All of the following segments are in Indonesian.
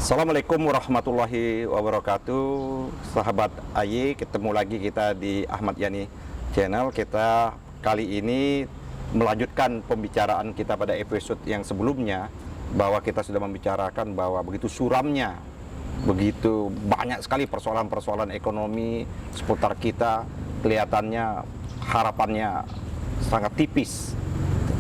Assalamualaikum warahmatullahi wabarakatuh. Sahabat AY, ketemu lagi kita di Ahmad Yani Channel. Kita kali ini melanjutkan pembicaraan kita pada episode yang sebelumnya, bahwa kita sudah membicarakan bahwa begitu suramnya, begitu banyak sekali persoalan-persoalan ekonomi seputar kita, kelihatannya harapannya sangat tipis.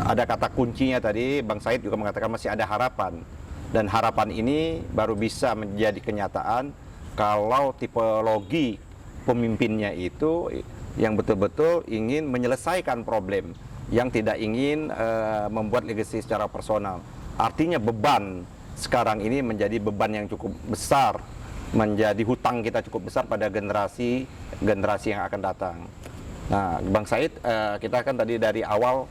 Ada kata kuncinya tadi, Bang Said juga mengatakan masih ada harapan. Dan harapan ini baru bisa menjadi kenyataan kalau tipologi pemimpinnya itu yang betul-betul ingin menyelesaikan problem, yang tidak ingin membuat legasi secara personal. Artinya beban sekarang ini menjadi beban yang cukup besar, menjadi hutang kita cukup besar pada generasi yang akan datang. Nah, Bang Said, kita kan tadi dari awal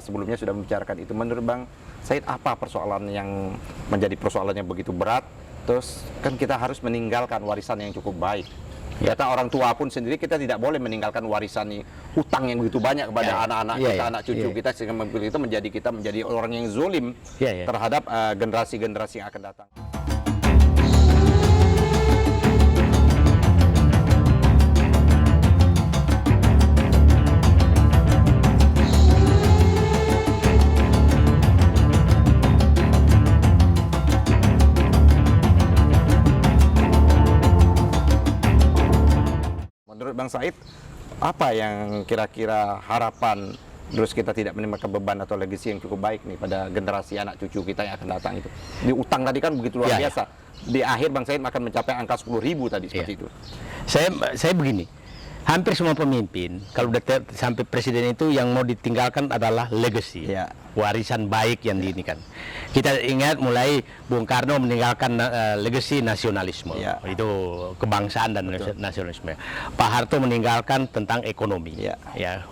sebelumnya sudah membicarakan itu. Menurut Bang Said, apa persoalan yang menjadi persoalannya begitu berat? Terus kan kita harus meninggalkan warisan yang cukup baik. Kata orang tua pun sendiri, kita tidak boleh meninggalkan warisan hutang yang begitu banyak kepada anak-anak kita, anak cucu kita, sehingga kita menjadi orang yang zolim terhadap generasi-generasi yang akan datang. Menurut Bang Said, apa yang kira-kira harapan terus kita tidak menimbulkan beban atau legasi yang cukup baik nih pada generasi anak cucu kita yang akan datang itu? Di utang tadi kan begitu luar biasa. Di akhir Bang Said akan mencapai angka 10.000 tadi seperti itu. Saya begini, hampir semua pemimpin kalau udah sampai presiden itu yang mau ditinggalkan adalah legacy, warisan baik yang diinikan. Kita ingat mulai Bung Karno meninggalkan legacy nasionalisme, itu kebangsaan dan nasionalisme. Pak Harto meninggalkan tentang ekonomi,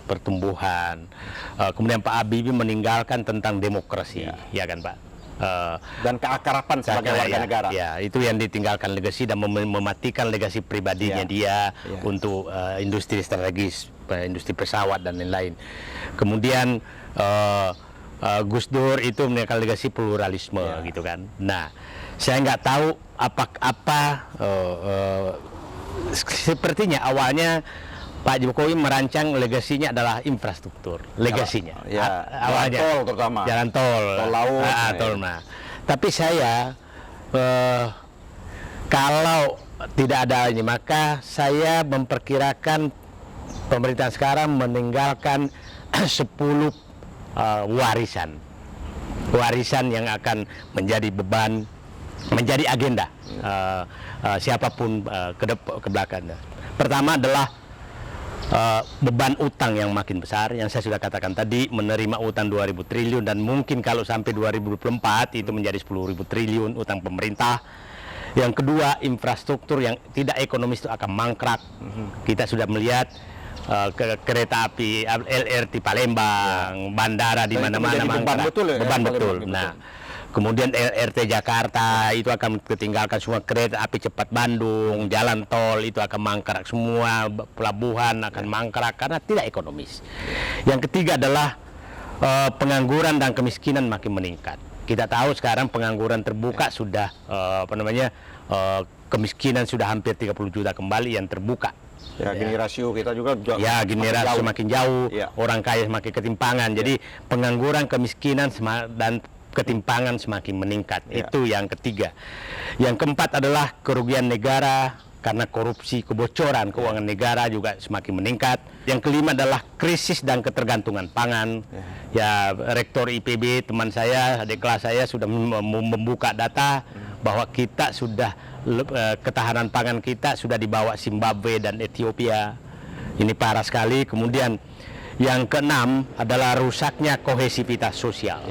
pertumbuhan. Kemudian Pak Habibie meninggalkan tentang demokrasi, ya kan Pak? Dan keakraban sebagai warga negara. Ya, itu yang ditinggalkan legasi dan mematikan legasi pribadinya dia untuk industri strategis, industri pesawat dan lain-lain. Kemudian Gus Dur itu meninggalkan legasi pluralisme, gitu kan. Nah, saya nggak tahu sepertinya awalnya Pak Jokowi merancang legasinya adalah infrastruktur, legasinya. Awalnya jalan tol terutama. Jalan tol, laut. Tol. Nah, tapi saya kalau tidak ada ini, maka saya memperkirakan pemerintah sekarang meninggalkan 10 warisan yang akan menjadi beban, menjadi agenda siapapun ke belakangnya. Pertama adalah beban utang yang makin besar, yang saya sudah katakan tadi, menerima utang 2.000 triliun dan mungkin kalau sampai 2024 itu menjadi 10.000 triliun utang pemerintah. Yang kedua, infrastruktur yang tidak ekonomis itu akan mangkrak. Kita sudah melihat kereta api LRT Palembang, bandara di mana-mana mangkrak. Beban betul. Nah, kemudian LRT Jakarta itu akan ketinggalkan semua, kereta api cepat Bandung, jalan tol itu akan mangkrak semua, pelabuhan akan mangkrak karena tidak ekonomis. Yang ketiga adalah pengangguran dan kemiskinan makin meningkat. Kita tahu sekarang pengangguran terbuka sudah kemiskinan sudah hampir 30 juta kembali yang terbuka. Gini rasio kita juga gini rasio semakin jauh, orang kaya semakin ketimpangan. Jadi pengangguran, kemiskinan dan ketimpangan semakin meningkat. Itu yang ketiga. Yang keempat adalah kerugian negara karena korupsi, kebocoran keuangan negara juga semakin meningkat. Yang kelima adalah krisis dan ketergantungan pangan. Rektor IPB teman saya, adik kelas saya sudah membuka data bahwa kita sudah ketahanan pangan kita sudah di bawah Zimbabwe dan Ethiopia. Ini parah sekali. Kemudian yang keenam adalah rusaknya kohesivitas sosial.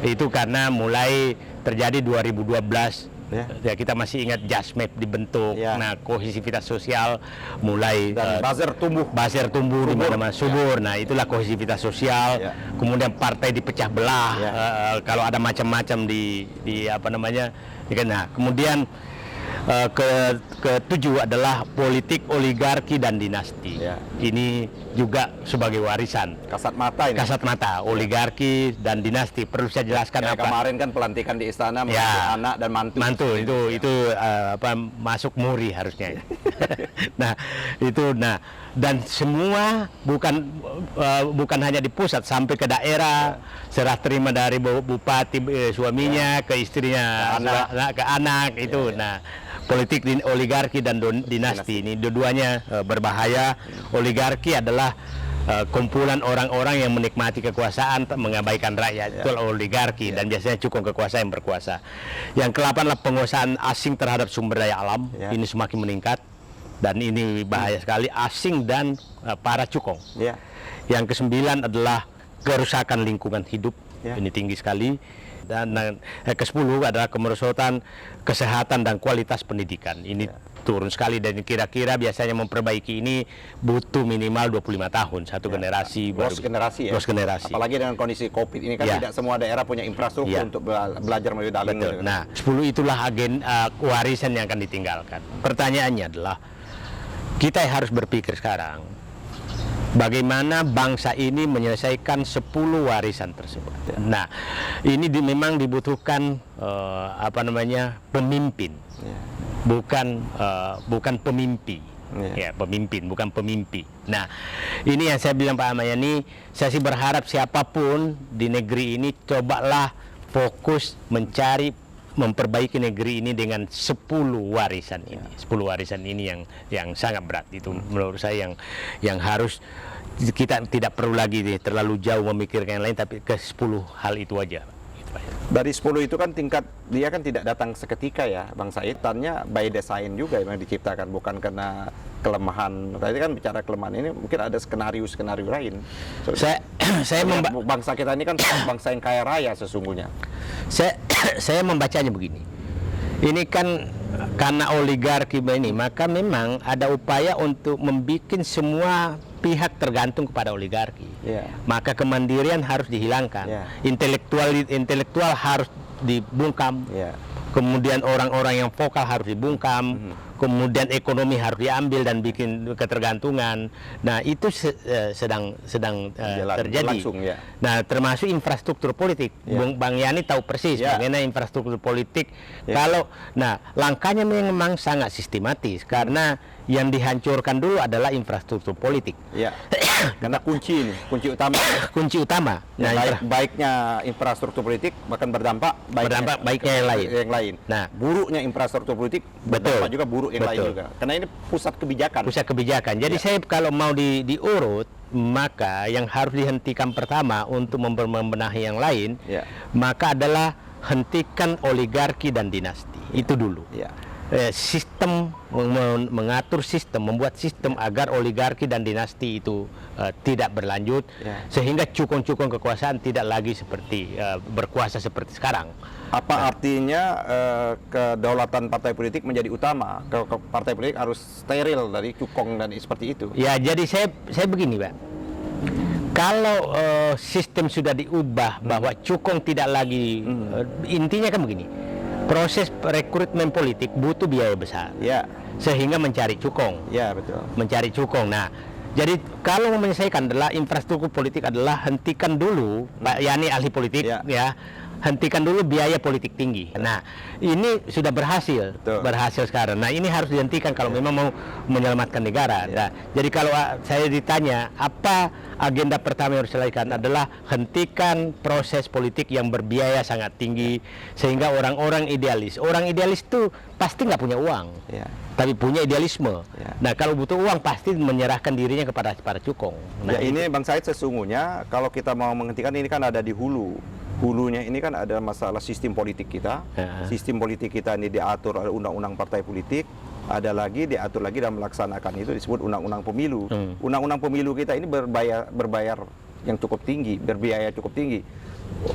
Itu karena mulai terjadi 2012, kita masih ingat JASMAP dibentuk. Nah, kohesivitas sosial mulai buzzer tumbuh di mana-mana, subur. Nah, itulah kohesivitas sosial. Kemudian partai dipecah belah, kalau ada macam-macam nah, kemudian ketujuh adalah politik oligarki dan dinasti. ini juga sebagai warisan. Kasat mata ini. Kasat mata, oligarki dan dinasti. Perlu saya jelaskan Kayak apa? kemarin kan pelantikan di istana Ya. anak dan mantu. Mantu itu apa, masuk muri harusnya. Nah, itu dan semua bukan hanya di pusat, sampai ke daerah, serah terima dari bupati suaminya ke istrinya, ke anak itu. Nah, politik oligarki dan dinasti ini dua-duanya berbahaya. Oligarki adalah kumpulan orang-orang yang menikmati kekuasaan mengabaikan rakyat. Itu oligarki, dan biasanya cukong kekuasaan yang berkuasa. Yang ke-8 adalah penguasaan asing terhadap sumber daya alam. Ini semakin meningkat, dan ini bahaya sekali, asing dan para cukong. Yang ke-9 adalah kerusakan lingkungan hidup. Ini tinggi sekali. Dan ke-10 adalah kemerosotan kesehatan dan kualitas pendidikan. Ini turun sekali, dan kira-kira biasanya memperbaiki ini butuh minimal 25 tahun, satu generasi. Dos generasi ya. Dos generasi. Apalagi dengan kondisi COVID ini kan tidak semua daerah punya infrastruktur untuk belajar melalui daring. Betul. Nah, 10 itulah warisan yang akan ditinggalkan. Pertanyaannya adalah, kita harus berpikir sekarang, bagaimana bangsa ini menyelesaikan 10 warisan tersebut. Nah, ini memang dibutuhkan pemimpin, bukan pemimpi. Pemimpin, bukan pemimpi. Nah, ini yang saya bilang Pak Ahmad, saya sih berharap siapapun di negeri ini cobalah fokus memperbaiki negeri ini dengan 10 warisan ini. 10 warisan ini yang sangat berat. Itu menurut saya yang harus kita tidak perlu lagi terlalu jauh memikirkan yang lain, tapi ke 10 hal itu aja. Dari 10 itu kan dia kan tidak datang seketika ya, Bang Said. Tanya by design juga yang diciptakan, bukan karena kelemahan. Tadi kan bicara kelemahan ini, mungkin ada skenario lain. Bangsa kita ini kan bangsa yang kaya raya sesungguhnya. Saya membacanya begini. Ini kan karena oligarki ini, maka memang ada upaya untuk membuat semua pihak tergantung kepada oligarki. Maka kemandirian harus dihilangkan. Intelektual harus dibungkam. Kemudian orang-orang yang vokal harus dibungkam. Kemudian ekonomi harus diambil dan bikin ketergantungan. Nah, itu sedang terjadi. Nah, termasuk infrastruktur politik. Bang Yani tahu persis bagaimana infrastruktur politik. Langkahnya memang sangat sistematis, karena yang dihancurkan dulu adalah infrastruktur politik. Karena kunci utama. Kunci utama. Nah, baiknya infrastruktur politik bahkan berdampak baiknya yang lain. Nah, buruknya infrastruktur politik berdampak juga buruk yang lain juga. Karena ini pusat kebijakan. Jadi saya kalau mau diurut, maka yang harus dihentikan pertama untuk membenahi yang lain, maka adalah hentikan oligarki dan dinasti. Itu dulu. Sistem, mengatur sistem, membuat sistem agar oligarki dan dinasti itu tidak berlanjut, sehingga cukong-cukong kekuasaan tidak lagi berkuasa seperti sekarang. Apa artinya kedaulatan partai politik menjadi utama? Partai politik harus steril dari cukong dan seperti itu. Ya, jadi saya begini, Pak. Kalau sistem sudah diubah bahwa cukong tidak lagi, intinya kan begini. Proses rekrutmen politik butuh biaya besar, sehingga mencari cukong, betul. Mencari cukong. Nah, jadi kalau menyelesaikan adalah infrastruktur politik adalah hentikan dulu, Pak Yani ahli politik, hentikan dulu biaya politik tinggi. Nah, ini sudah berhasil sekarang. Nah, ini harus dihentikan kalau memang mau menyelamatkan negara. Nah, jadi kalau saya ditanya apa agenda pertama yang harus diselesaikan adalah hentikan proses politik yang berbiaya sangat tinggi, sehingga orang-orang idealis. Orang idealis itu pasti nggak punya uang, tapi punya idealisme. Nah, kalau butuh uang pasti menyerahkan dirinya kepada para cukong. Nah, ini Bang Said, sesungguhnya kalau kita mau menghentikan ini kan ada di hulunya ini kan ada masalah sistem politik kita. Sistem politik kita ini diatur oleh undang-undang partai politik, ada lagi diatur lagi dan melaksanakan itu disebut undang-undang pemilu. Undang-undang pemilu kita ini berbayar yang cukup tinggi, berbiaya cukup tinggi.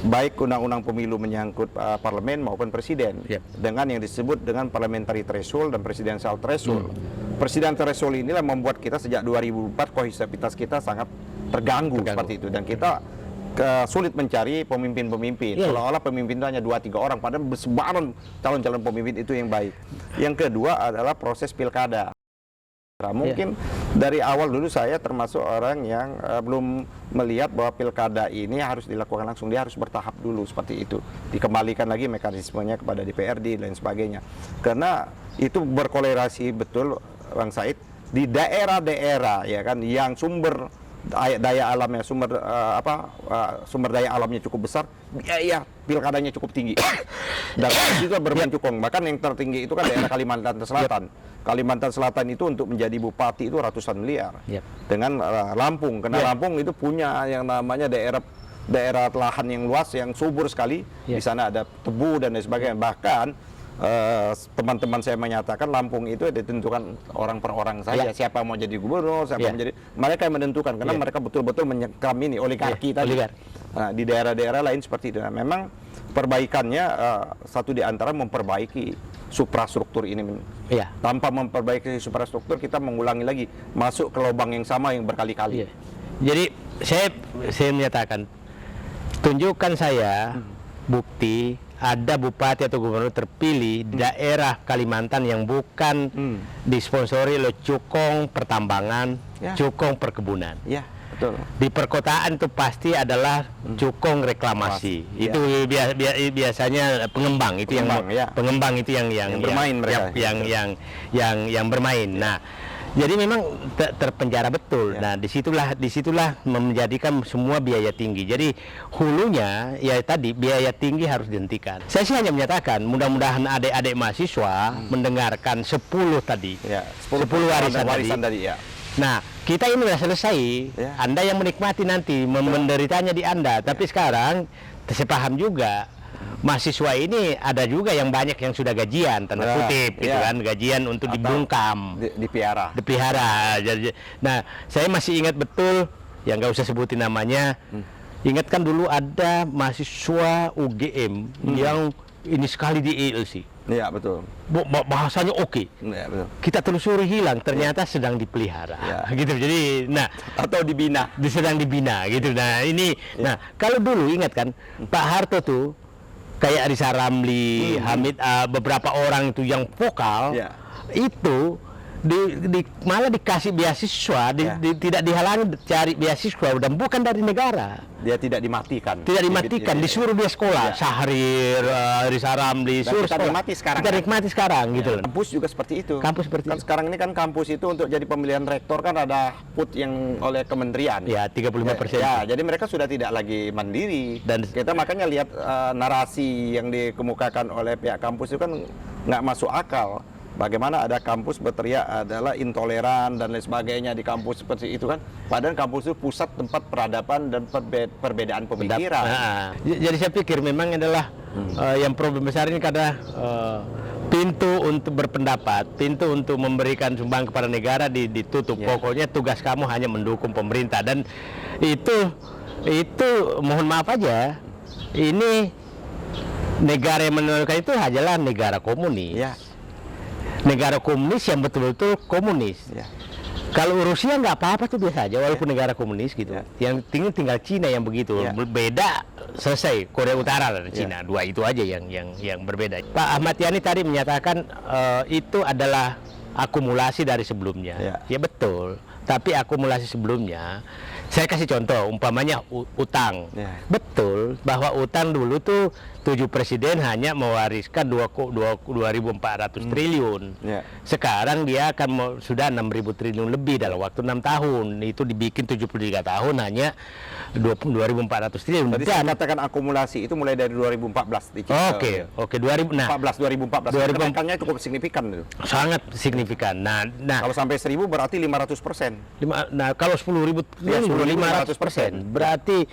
Baik undang-undang pemilu menyangkut parlemen maupun presiden, dengan yang disebut dengan parliamentary threshold dan presidential threshold. Presidential threshold inilah membuat kita sejak 2004 kohesivitas kita sangat terganggu seperti itu, dan kita sulit mencari pemimpin-pemimpin. Seolah-olah pemimpin itu hanya 2-3 orang, padahal bersebaran calon-calon pemimpin itu yang baik. Yang kedua adalah proses pilkada. Mungkin dari awal dulu saya termasuk orang yang belum melihat bahwa pilkada ini harus dilakukan langsung, dia harus bertahap dulu seperti itu, dikembalikan lagi mekanismenya kepada DPRD dan sebagainya, karena itu berkolerasi betul Bang Said di daerah-daerah ya kan yang sumber daya alamnya sumber daya alamnya cukup besar, biaya pilkadanya cukup tinggi dan itu bermain cukong. Bahkan yang tertinggi itu kan daerah Kalimantan Selatan. Kalimantan Selatan itu untuk menjadi bupati itu ratusan miliar. Dengan Lampung, karena Lampung itu punya yang namanya daerah lahan yang luas, yang subur sekali. Di sana ada tebu dan lain sebagainya. Bahkan teman-teman saya menyatakan Lampung itu ditentukan orang per orang saja, siapa mau jadi gubernur, siapa mau jadi, mereka yang menentukan, karena mereka betul-betul menyekam ini oligarki tadi. Nah, di daerah-daerah lain seperti itu. Nah, memang perbaikannya satu di antara memperbaiki suprastruktur ini. Tanpa memperbaiki suprastruktur, kita mengulangi lagi masuk ke lubang yang sama yang berkali-kali. Jadi saya menyatakan, tunjukkan saya bukti ada bupati atau gubernur terpilih di daerah Kalimantan yang bukan disponsori oleh cukong pertambangan, cukong perkebunan. Betul. Di perkotaan itu pasti adalah cukong reklamasi. Itu biasanya pengembang itu pengembang itu yang bermain mereka. Yang bermain. Nah, jadi memang terpenjara betul. Nah, disitulah menjadikan semua biaya tinggi. Jadi hulunya ya tadi biaya tinggi harus dihentikan. Saya sih hanya menyatakan mudah-mudahan adik-adik mahasiswa mendengarkan 10 tadi. 10 warisan tadi. Nah, kita ini sudah selesai. Anda yang menikmati nanti, menderitanya di Anda. Tapi sekarang saya paham juga, mahasiswa ini ada juga yang banyak yang sudah gajian, tanda kutip, gitu kan, gajian untuk dibungkam, dipelihara. Nah, saya masih ingat betul, yang nggak usah sebutin namanya. Ingatkan dulu ada mahasiswa UGM yang ini sekali di ILC. Iya, betul. Bahasanya oke. Iya, betul. Kita telusuri hilang, ternyata sedang dipelihara. Gitu. Jadi, nah, atau dibina. Sedang dibina gitu. Nah, ini nah, kalau dulu ingat kan Pak Harto tuh kayak Risa Ramli, Hamid, beberapa orang itu yang vokal, itu malah dikasih beasiswa, tidak dihalangi cari beasiswa, dan bukan dari negara. Dia tidak dimatikan. Disuruh dia sekolah. Syahrir, Risa Ramli, suruh kita nikmati sekarang. Kita nikmati sekarang, gitu. Kampus juga seperti itu. Kampus seperti kan itu. Sekarang ini kan kampus itu untuk jadi pemilihan rektor kan ada put yang oleh kementerian. 35%. Jadi mereka sudah tidak lagi mandiri. Dan kita makanya lihat narasi yang dikemukakan oleh pihak kampus itu kan nggak masuk akal. Bagaimana ada kampus berteriak adalah intoleran dan lain sebagainya di kampus seperti itu kan. Padahal kampus itu pusat tempat peradaban dan perbedaan pemikiran. Jadi saya pikir memang adalah yang problem besar ini karena pintu untuk berpendapat, pintu untuk memberikan sumbang kepada negara ditutup. Pokoknya tugas kamu hanya mendukung pemerintah, dan itu mohon maaf aja, ini negara yang menolakkan itu hanyalah negara komunis. Negara komunis yang betul-betul komunis. Kalau Rusia nggak apa-apa tuh biasa aja, walaupun negara komunis gitu. Yang tinggal Cina yang begitu. Beda, selesai. Korea Utara dan Cina, dua itu aja yang berbeda. Pak Ahmad Yani tadi menyatakan itu adalah akumulasi dari sebelumnya. Ya betul. Tapi akumulasi sebelumnya, saya kasih contoh, umpamanya utang. Betul bahwa utang dulu tuh 7 presiden hanya mewariskan 2.400 triliun. Sekarang dia akan sudah 6.000 triliun lebih dalam waktu 6 tahun. Itu dibikin 73 tahun hanya 2.400 triliun. Tadi saya katakan akumulasi itu mulai dari 2014. Oke, 2014. Kenaikannya cukup signifikan itu. Sangat signifikan. Nah, kalau sampai 1.000 berarti 500%. Nah, kalau 10.000 triliun 500%. Berarti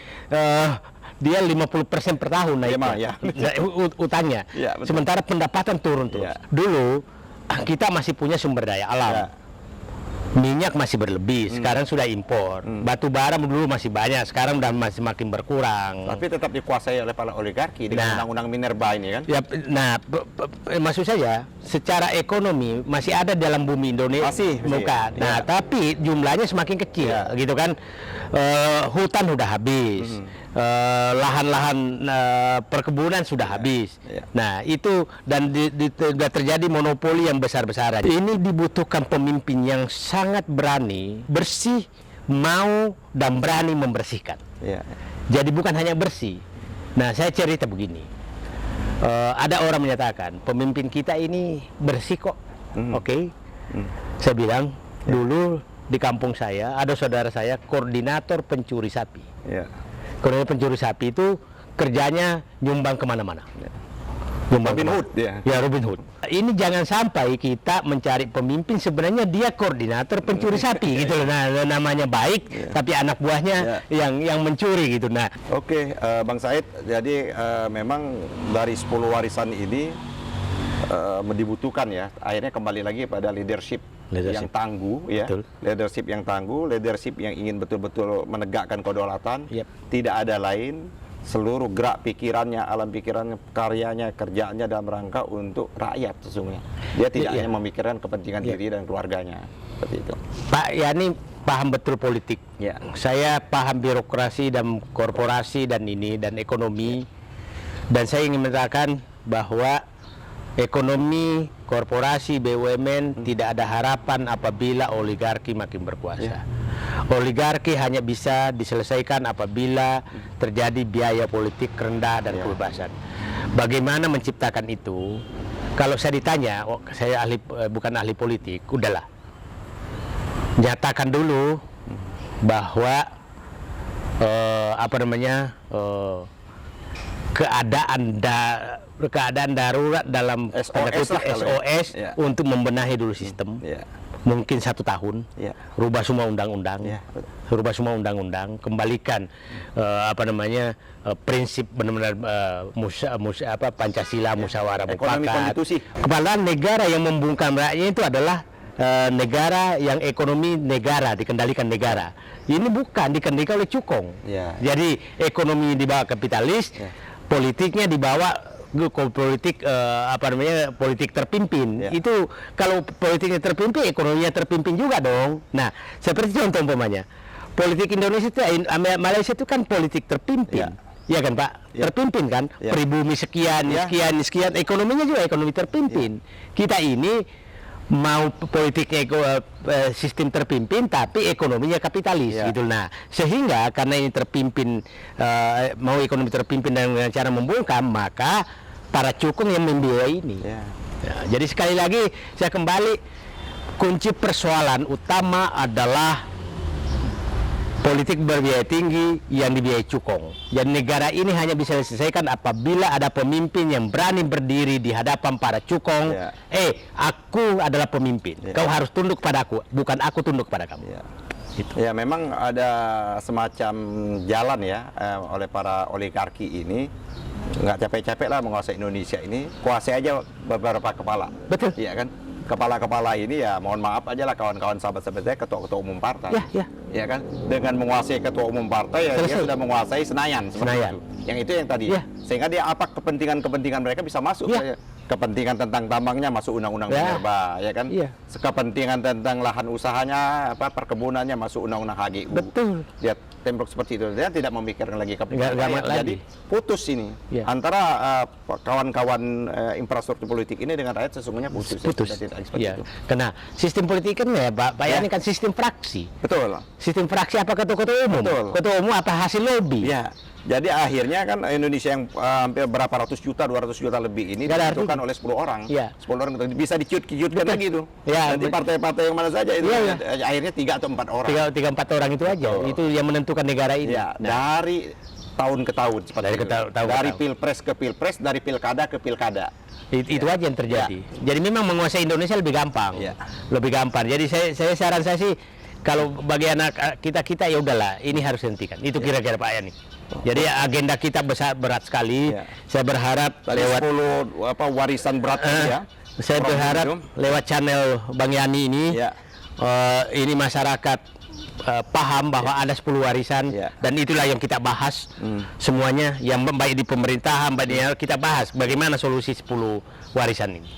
dia 50% per tahun naiknya, utangnya. Sementara pendapatan turun terus. Dulu kita masih punya sumber daya alam. minyak masih berlebih, sekarang sudah impor. Batu bara dulu masih banyak, sekarang udah masih makin berkurang. Tapi tetap dikuasai oleh para oligarki dengan Nah. undang-undang Minerba ini kan. Ya, nah, maksud saya, secara ekonomi masih ada dalam bumi Indonesia, Masih, bukan. Nah, ya. tapi jumlahnya semakin kecil, Ya. gitu kan? Hutan udah habis, lahan-lahan perkebunan sudah habis. Ya. Nah, itu dan sudah terjadi monopoli yang besar-besaran. Ini dibutuhkan pemimpin yang sangat berani, bersih, mau dan berani membersihkan. Ya. Jadi bukan hanya bersih. Nah, saya cerita begini. Ada orang menyatakan pemimpin kita ini bersih kok, oke? Saya bilang dulu di kampung saya ada saudara saya koordinator pencuri sapi. Ya. Koordinator pencuri sapi itu kerjanya nyumbang kemana-mana. Nyumbang Robin kemana. Hood dia. Ya, Robin Hood. Ini jangan sampai kita mencari pemimpin sebenarnya dia koordinator pencuri sapi gitu loh. Nah, namanya baik, tapi anak buahnya yang mencuri gitu. Nah, Oke, Bang Said, jadi memang dari 10 warisan ini dibutuhkan ya, akhirnya kembali lagi pada leadership yang tangguh ya. Betul. Leadership yang tangguh, leadership yang ingin betul-betul menegakkan kedaulatan. Yep. Tidak ada lain, seluruh gerak pikirannya, alam pikirannya, karyanya, kerjaannya dalam rangka untuk rakyat sesungguhnya. Dia tidak hanya memikirkan kepentingan diri dan keluarganya. Seperti itu. Pak Yani paham betul politik. Ya. Saya paham birokrasi dan korporasi dan ini dan ekonomi. Dan saya ingin mengatakan bahwa ekonomi, korporasi, BUMN tidak ada harapan apabila oligarki makin berkuasa. Oligarki hanya bisa diselesaikan apabila terjadi biaya politik rendah dan kebebasan. Bagaimana menciptakan itu? Kalau saya ditanya, saya bukan ahli politik, udahlah. Nyatakan dulu bahwa keadaan darurat dalam tanda kutip SOS untuk membenahi dulu sistem. Mungkin 1 tahun, rubah semua undang-undang, kembalikan prinsip benar-benar Pancasila, musyawarah mufakat. Kepala negara yang membungkam rakyatnya itu adalah negara yang ekonomi negara dikendalikan negara. Ini bukan dikendalikan oleh cukong. Jadi ekonomi dibawa kapitalis, politiknya dibawa politik terpimpin. Itu kalau politiknya terpimpin, ekonominya terpimpin juga dong. Nah, seperti contoh umpamanya, politik Indonesia itu, Malaysia itu kan politik terpimpin. Ya kan Pak, terpimpin kan, pribumi sekian, ekonominya juga ekonomi terpimpin. Kita ini mau politiknya sistem terpimpin tapi ekonominya kapitalis gitu. Nah, sehingga karena ini terpimpin mau ekonomi terpimpin dengan cara membungkam, maka para cukong yang membiayai ini. Jadi sekali lagi saya kembali, kunci persoalan utama adalah politik berbiaya tinggi yang dibiayai cukong. Dan negara ini hanya bisa diselesaikan apabila ada pemimpin yang berani berdiri di hadapan para cukong. Aku adalah pemimpin. Kau harus tunduk pada aku, bukan aku tunduk pada kamu. Gitu. Ya, memang ada semacam jalan ya oleh para oligarki ini. Nggak capek-capek lah menguasai Indonesia ini. Kuasai aja beberapa kepala. Betul. Iya kan? Kepala-kepala ini ya mohon maaf aja lah kawan-kawan sahabat-sahabat saya, ketua-ketua umum partai. Ya kan? Dengan menguasai ketua umum partai ya dia sudah menguasai Senayan seperti itu. Yang itu yang tadi. Sehingga dia apa kepentingan-kepentingan mereka bisa masuk. Kepentingan tentang tambangnya masuk undang-undang Minerba, ya kan? Kepentingan tentang lahan usahanya, perkebunannya masuk undang-undang HGU. Betul. Dia tembok seperti itu. Dia tidak memikirkan lagi kepentingan rakyat. Jadi putus ini antara kawan-kawan infrastruktur politik ini dengan rakyat sesungguhnya putus. Itu. Karena sistem politik kan Pak Yani kan sistem fraksi. Betul. Sistem fraksi apa ketua-ketua umum? Betul. Ketua umum apa hasil lobby? Jadi akhirnya kan Indonesia yang hampir berapa ratus juta, 200 juta lebih ini ditentukan oleh 10 orang. 10 orang bisa dicut-cutkan lagi itu. Nanti partai-partai yang mana saja itu akhirnya 3 atau 4 orang. 3-4 orang itu aja. Itu yang menentukan negara ini. Dari tahun ke tahun seperti itu. Dari pilpres ke pilpres, dari pilkada ke pilkada. Itu aja yang terjadi. Jadi memang menguasai Indonesia lebih gampang. Lebih gampang. Jadi saya saran saya sih, kalau bagi anak kita ya udahlah, ini harus hentikan. Itu kira-kira Pak Yani. Jadi agenda kita berat sekali. Saya berharap lewat 10 warisan berat saya berharap lewat channel Bang Yani ini ini masyarakat paham bahwa ada 10 warisan, Ya. dan itulah yang kita bahas semuanya, yang baik di pemerintahan, kita bahas bagaimana solusi 10 warisan ini.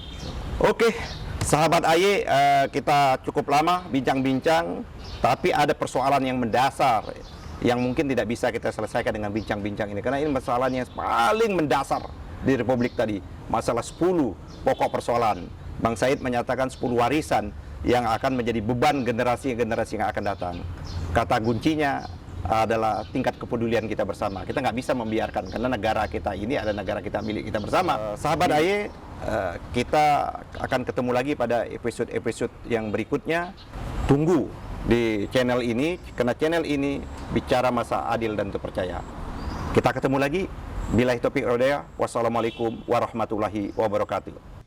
Oke, sahabat AY, kita cukup lama bincang-bincang, tapi ada persoalan yang mendasar yang mungkin tidak bisa kita selesaikan dengan bincang-bincang ini, karena ini masalahnya yang paling mendasar di Republik tadi, masalah 10 pokok persoalan. Bang Said menyatakan 10 warisan yang akan menjadi beban generasi-generasi yang akan datang. Kata kuncinya adalah tingkat kepedulian kita bersama. Kita nggak bisa membiarkan, karena negara kita ini adalah negara kita, milik kita bersama. Sahabat AY, kita akan ketemu lagi pada episode-episode yang berikutnya. Tunggu di channel ini, karena channel ini bicara masa adil dan terpercaya. Kita ketemu lagi. Billahi taufiq wal hidayah. Wassalamualaikum warahmatullahi wabarakatuh.